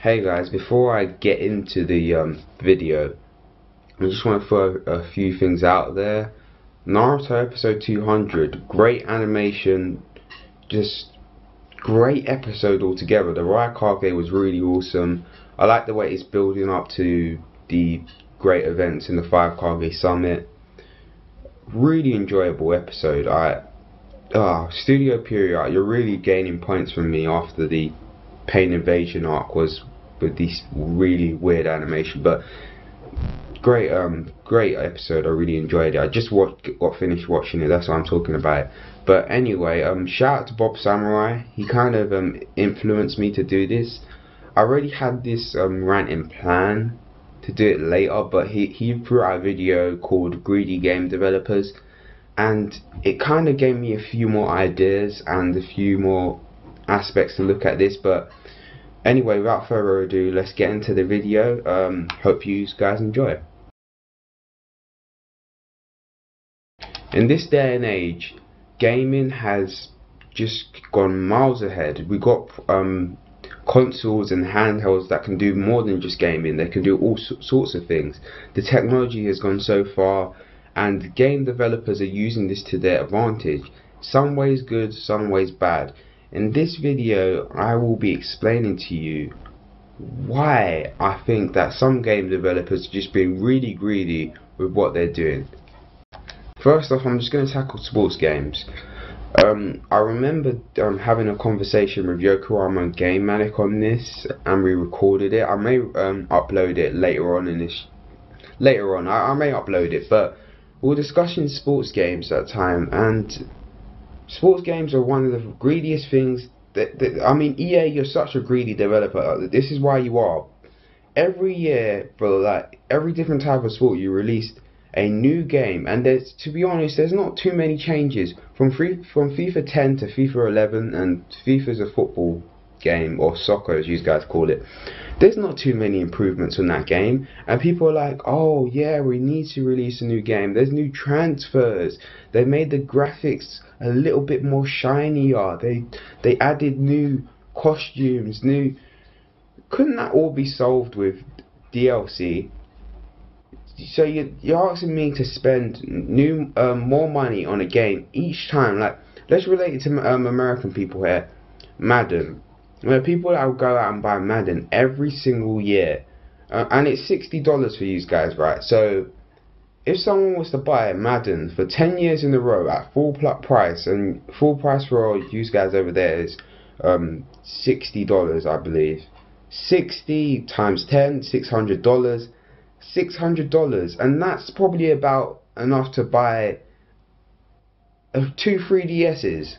Hey guys, before I get into the video, I just want to throw a few things out there. Naruto episode 200, great animation, just great episode altogether. The Raikage was really awesome. I like the way it's building up to the great events in the 5 Kage Summit. Really enjoyable episode. Studio Period, you're really gaining points from me after the Pain Invasion arc was with this really weird animation, but great episode. I really enjoyed it. I just got finished watching it, that's why I'm talking about it. But anyway, shout out to Bob Samurai. He kind of influenced me to do this. I already had this rant in plan to do it later, but he threw out a video called Greedy Game Developers, and it kind of gave me a few more ideas and a few more aspects to look at this. But anyway, without further ado, let's get into the video. Hope you guys enjoy it. In this day and age, gaming has just gone miles ahead. We got consoles and handhelds that can do more than just gaming. They can do all sorts of things. The technology has gone so far, and game developers are using this to their advantage. Some ways good, some ways bad. In this video, I will be explaining to you why I think that some game developers are just being really greedy with what they're doing. First off, I'm just going to tackle sports games. I remember having a conversation with Yokohama Game Manic on this, and we recorded it. I may upload it later on in this. I may upload it, but we were discussing sports games at the time, and sports games are one of the greediest things. I mean, EA, you're such a greedy developer. This is why you are. Every year, for like every different type of sport, you released a new game, and to be honest, there's not too many changes from FIFA 10 to FIFA 11, and FIFA's a football game, or soccer as you guys call it. There's not too many improvements on that game, and people are like, oh yeah, we need to release a new game. There's new transfers. They made the graphics a little bit more shinier. They added new costumes, couldn't that all be solved with DLC? So you're asking me to spend more money on a game each time. Like, let's relate it to American people here. Madden. There are people that will go out and buy Madden every single year, and it's $60 for you guys, right? So if someone was to buy Madden for 10 years in a row at full price, and full price for all you guys over there is $60, I believe. 60 times 10, $600. $600, and that's probably about enough to buy 2 3DS's.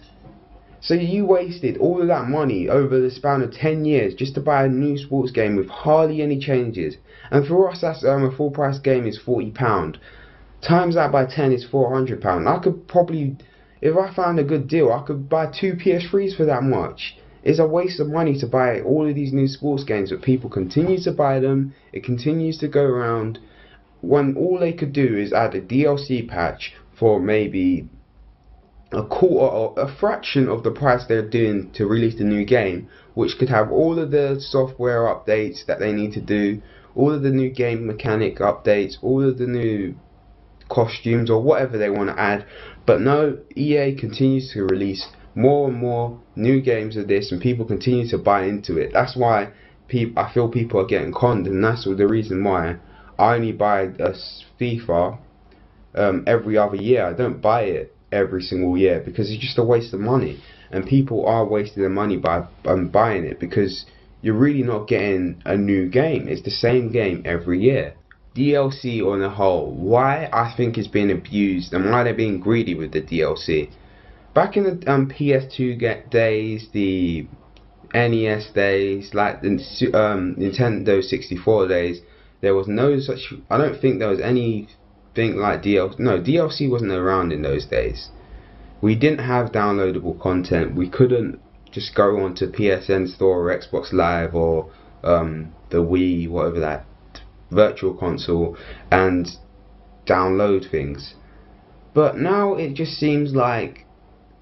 So you wasted all of that money over the span of 10 years just to buy a new sports game with hardly any changes. And for us, that's a full price game is £40. Times that by 10 is £400. I could probably, if I found a good deal, I could buy 2 PS3s for that much. It's a waste of money to buy all of these new sports games, but people continue to buy them. It continues to go around, when all they could do is add a DLC patch for maybe a quarter or a fraction of the price they're doing to release the new game, which could have all of the software updates that they need to do, all of the new game mechanic updates, all of the new costumes or whatever they want to add. But no, EA continues to release more and more new games of this, and people continue to buy into it. That's why I feel people are getting conned, and that's the reason why I only buy a FIFA every other year. I don't buy it every single year, because it's just a waste of money, and people are wasting their money by buying it, because you're really not getting a new game. It's the same game every year. DLC on the whole, why I think it's being abused and why they're being greedy with the DLC. Back in the PS2 days, the NES days, like the Nintendo 64 days, there was no such. I don't think there was anything like DLC. No, DLC wasn't around in those days. We didn't have downloadable content. We couldn't just go onto PSN Store or Xbox Live or the Wii, whatever that virtual console, and download things. But now it just seems like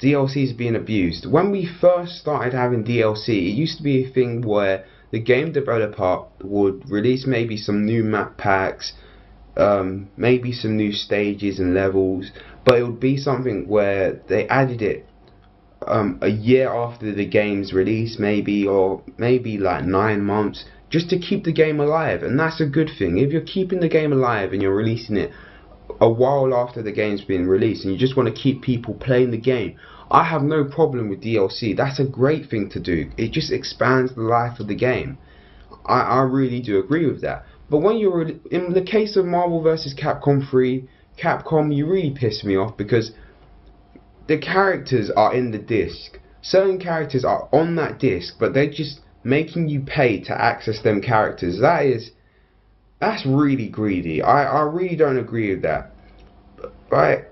DLC is being abused. When we first started having DLC, it used to be a thing where the game developer would release maybe some new map packs, maybe some new stages and levels, but it would be something where they added it a year after the game's release, maybe, or maybe like 9 months, just to keep the game alive. And that's a good thing. If you're keeping the game alive and you're releasing it a while after the game's been released and you just want to keep people playing the game, I have no problem with DLC. That's a great thing to do. It just expands the life of the game. I really do agree with that. But when you're in the case of Marvel vs. Capcom 3, Capcom, you really piss me off, because the characters are in the disc. Certain characters are on that disc, but they're just making you pay to access them characters. That's really greedy. I really don't agree with that. Right?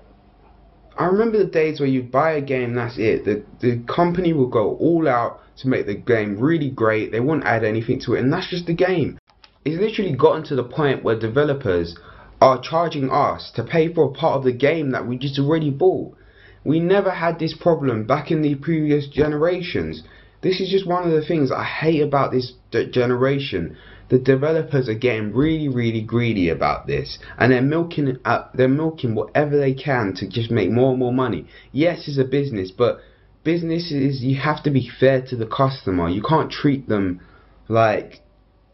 I remember the days where you buy a game, that's it. The company will go all out to make the game really great. They won't add anything to it, and that's just the game. It's literally gotten to the point where developers are charging us to pay for a part of the game that we just already bought. We never had this problem back in the previous generations. This is just one of the things I hate about this generation. The developers are getting really greedy about this, and they're milking whatever they can to just make more and more money. Yes, it's a business, but business is, you have to be fair to the customer. You can't treat them like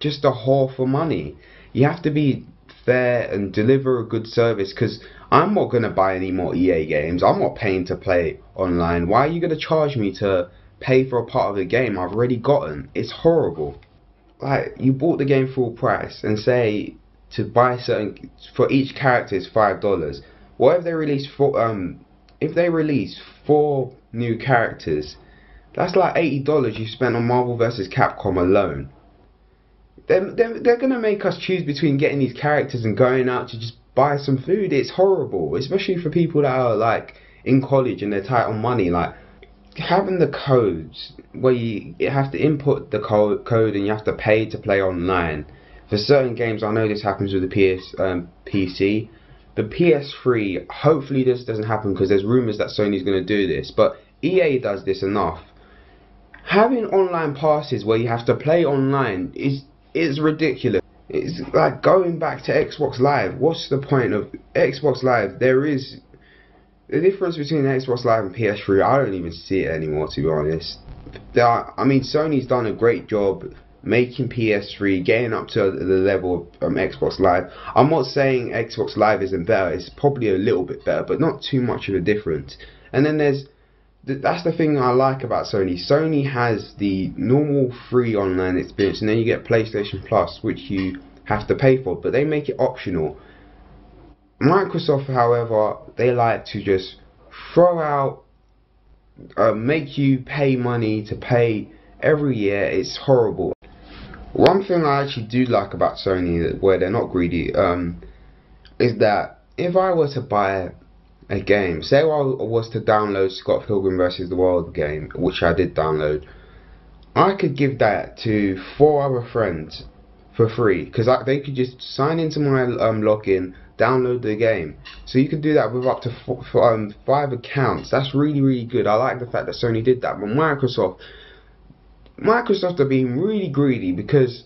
just a whore for money. You have to be fair and deliver a good service, because I'm not going to buy any more EA games. I'm not paying to play online. Why are you going to charge me to pay for a part of the game I've already gotten? It's horrible. Like, you bought the game full price and say to buy certain, for each character is $5. What if they release four new characters? That's like $80 you spent on Marvel vs. Capcom alone. They're gonna make us choose between getting these characters and going out to just buy some food. It's horrible, especially for people that are like in college and they're tight on money. Like, having the codes where you have to input the code and you have to pay to play online for certain games. I know this happens with the PC. The PS3, hopefully this doesn't happen, because there's rumors that Sony's going to do this, but EA does this enough. Having online passes where you have to play online is ridiculous. It's like going back to Xbox Live. What's the point of Xbox Live? There is the difference between Xbox Live and PS3. I don't even see it anymore, to be honest. I mean, Sony's done a great job making PS3, getting up to the level of Xbox Live. I'm not saying Xbox Live isn't better. It's probably a little bit better, but not too much of a difference. And then that's the thing I like about Sony. Sony has the normal free online experience, and then you get PlayStation Plus, which you have to pay for, but they make it optional. Microsoft, however, they like to just throw out, make you pay money to pay every year. It's horrible. One thing I actually do like about Sony, where they're not greedy, is that if I were to buy a game, say I was to download Scott Pilgrim vs. the World game, which I did download, I could give that to 4 other friends for free, because they could just sign into my login, download the game. So you can do that with up to 5 accounts. That's really good. I like the fact that Sony did that. But Microsoft are being really greedy, because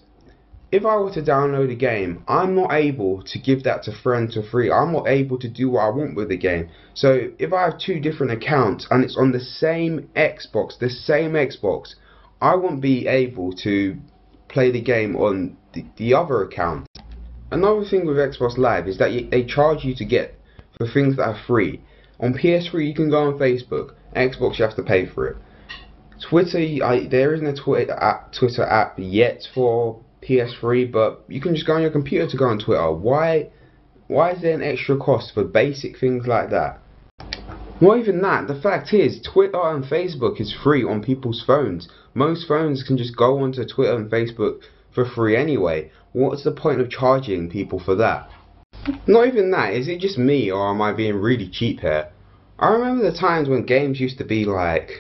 if I were to download a game, I'm not able to give that to friends for free. I'm not able to do what I want with the game. So if I have 2 different accounts and it's on the same Xbox, I won't be able to play the game on the other account. Another thing with Xbox Live is that they charge you to get for things that are free. On PS3 you can go on Facebook. Xbox you have to pay for it. Twitter, there isn't a Twitter app yet for PS3, but you can just go on your computer to go on Twitter. Why is there an extra cost for basic things like that? Not even that. The fact is, Twitter and Facebook is free on people's phones. Most phones can just go onto Twitter and Facebook for free anyway. What's the point of charging people for that? Not even that. Is it just me, or am I being really cheap here? I remember the times when games used to be like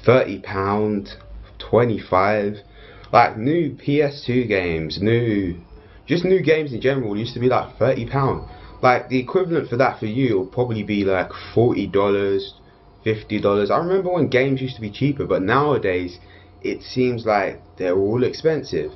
£30, 25. Like new PS2 games, just new games in general used to be like £30. Like the equivalent for that for you will probably be like $40, $50. I remember when games used to be cheaper, but nowadays it seems like they're all expensive.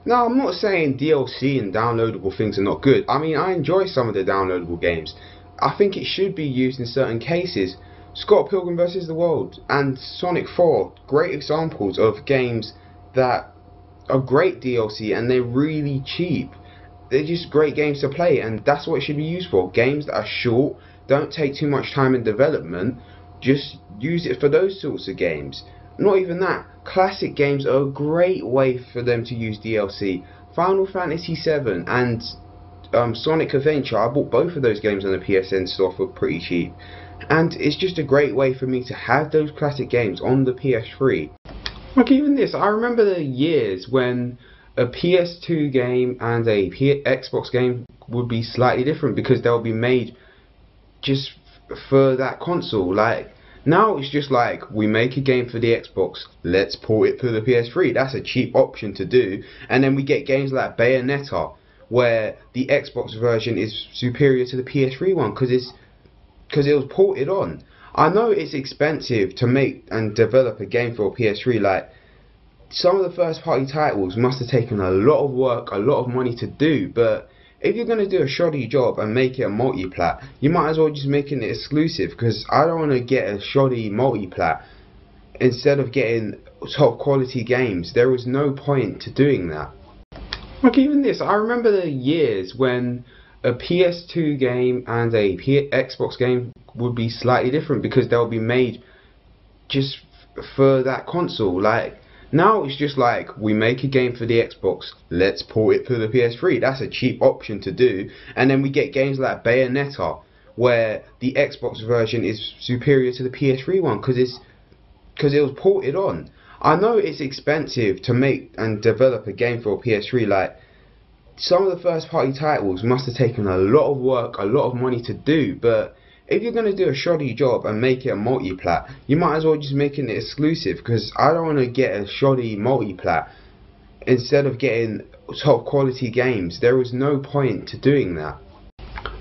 Now, I'm not saying DLC and downloadable things are not good. I mean, I enjoy some of the downloadable games. I think it should be used in certain cases. Scott Pilgrim vs. the World and Sonic 4, great examples of games that are great DLC and they're really cheap. They're just great games to play, and that's what it should be used for. Games that are short, don't take too much time in development, just use it for those sorts of games. Not even that, classic games are a great way for them to use DLC. Final Fantasy VII and Sonic Adventure, I bought both of those games on the PSN store for pretty cheap, and it's just a great way for me to have those classic games on the PS3. Like even this, I remember the years when a PS2 game and a Xbox game would be slightly different because they'll be made just for that console. Like now it's just like, we make a game for the Xbox, let's port it to the PS3. That's a cheap option to do, and then we get games like Bayonetta where the Xbox version is superior to the PS3 one because it was ported on. I know it's expensive to make and develop a game for a PS3. Like some of the first party titles must have taken a lot of work, a lot of money to do, but if you're going to do a shoddy job and make it a multi-plat, you might as well just make it exclusive, because I don't want to get a shoddy multi-plat instead of getting top quality games. There was no point to doing that. Like even this, I remember the years when a PS2 game and a Xbox game would be slightly different because they'll be made just for that console. Like now it's just like, we make a game for the Xbox, let's port it to the PS3. That's a cheap option to do, and then we get games like Bayonetta where the Xbox version is superior to the PS3 one because it was ported on. I know it's expensive to make and develop a game for a PS3. Like some of the first party titles must have taken a lot of work, a lot of money to do, but if you're going to do a shoddy job and make it a multi-plat, you might as well just make it exclusive, because I don't want to get a shoddy multi-plat instead of getting top quality games. There was no point to doing that.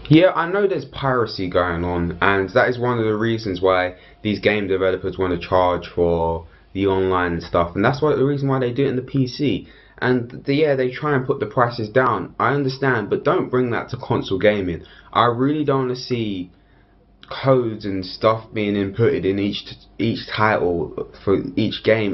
Yeah, I know there's piracy going on, and that is one of the reasons why these game developers want to charge for the online and stuff, and that's the reason why they do it in the PC. And yeah, they try and put the prices down, I understand, but don't bring that to console gaming. I really don't want to see codes and stuff being inputted in each title for each game.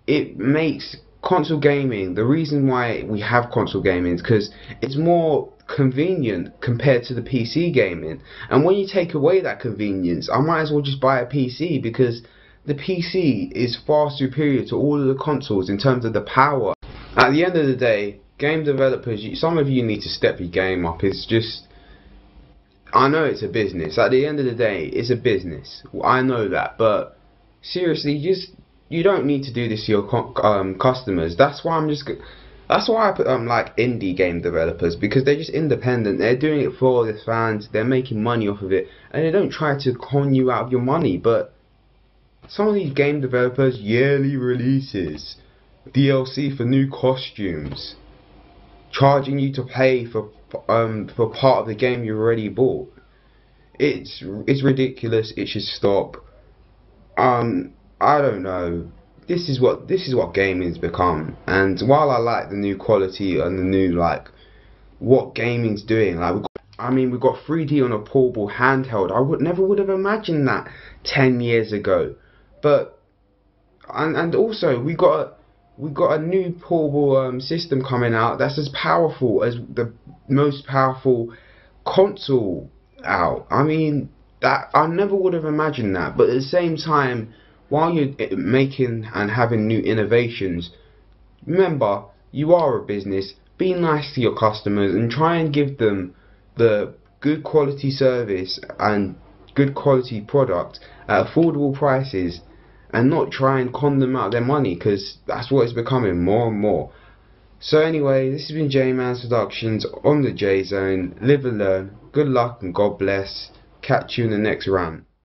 It makes console gaming, the reason why we have console gaming is because it's more convenient compared to the PC gaming, and when you take away that convenience, I might as well just buy a PC, because the PC is far superior to all of the consoles in terms of the power. At the end of the day, game developers, some of you need to step your game up. It's just, I know it's a business. At the end of the day, it's a business. I know that, but seriously, you don't need to do this to your customers. That's why I put like indie game developers, because they're just independent. They're doing it for the fans. They're making money off of it, and they don't try to con you out of your money. But some of these game developers, yearly releases, DLC for new costumes, charging you to pay for part of the game you already bought. It's ridiculous. It should stop. I don't know. This is what gaming's become. And while I like the new quality and the new, like, what gaming's doing, like we've got 3D on a portable handheld. I never would have imagined that 10 years ago. But and also we got a new portable system coming out that's as powerful as the most powerful console out. I mean, that I never would have imagined that. But at the same time, while you're making and having new innovations, remember, you are a business. Be nice to your customers and try and give them the good quality service and good quality product at affordable prices, and not try and con them out of their money, because that's what it's becoming more and more. So anyway, this has been J-Man's Productions on the J Zone. Live and learn. Good luck and God bless. Catch you in the next rant.